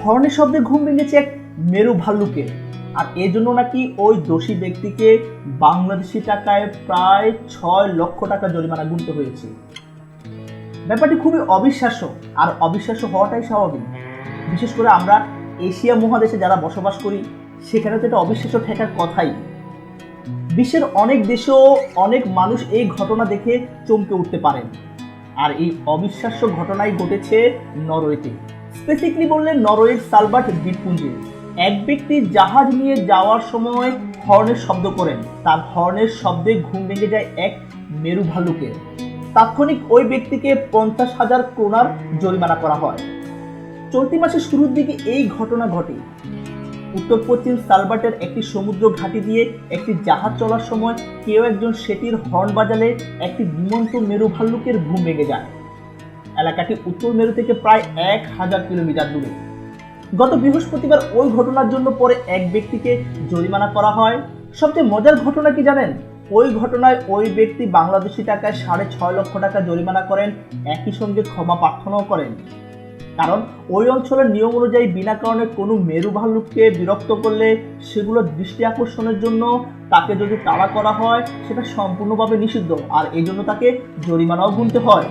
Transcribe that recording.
হর্নের শব্দে ঘুম ভেঙেছে এক মেরু ভাল্লুকের, আর এজন্য নাকি ওই দোষী ব্যক্তিকে বাংলাদেশি টাকায় প্রায় 6 লক্ষ টাকা জরিমানা গুনতে হয়েছে। ব্যাপারটি খুবই অবিশ্বাস্য, আর অবিশ্বাস্য হওয়াটাই স্বাভাবিক। বিশেষ করে আমরা এশিয়া মহাদেশে যারা বসবাস করি, সেখানে তো এটা অবিশ্বাস্য ঠেকার কথাই। বিশ্বের অনেক দেশেও অনেক মানুষ এই ঘটনা দেখে চমকে উঠতে পারেন, আর এই অবিশ্বাস্য ঘটনাই ঘটেছে নরওয়েতে। স্পেসিফিকলি বললে নরওয়ের সালবার্ট দ্বীপপুঞ্জে এক ব্যক্তি জাহাজ নিয়ে যাওয়ার সময় হর্নের শব্দ করেন। তার হর্নের শব্দে ঘুম ভেঙে যায় এক মেরু ভাল্লুকের। তাৎক্ষণিক ওই ব্যক্তিকে 50,000 ক্রোনার জরিমানা করা হয়। চলতি মাসের শুরুর দিকে এই ঘটনা ঘটে। উত্তর পশ্চিম সালবার্টের একটি সমুদ্র ঘাঁটি দিয়ে একটি জাহাজ চলার সময় কেউ একজন সেটির হর্ন বাজালে একটি ঘুমন্ত মেরু ভাল্লুকের ঘুম ভেঙে যায়। এলাকাটি উত্তর মেরু থেকে প্রায় 1000 কিলোমিটার দূরে। গত বৃহস্পতিবার ওই ঘটনার জন্য পরে এক ব্যক্তিকে জরিমানা করা হয়। সবচেয়ে মজার ঘটনা কি জানেন? ওই ঘটনায় ওই ব্যক্তি বাংলাদেশি টাকায় 6.5 লক্ষ টাকা জরিমানা করেন, একই সঙ্গে ক্ষমা প্রার্থনাও করেন। কারণ ওই অঞ্চলের নিয়ম অনুযায়ী বিনা কারণে কোনো মেরু ভাল্লুককে বিরক্ত করলে সেগুলোর দৃষ্টি আকর্ষণের জন্য তাকে যদি তাড়া করা হয়, সেটা সম্পূর্ণভাবে নিষিদ্ধ, আর এই জন্য তাকে জরিমানাও গুনতে হয়।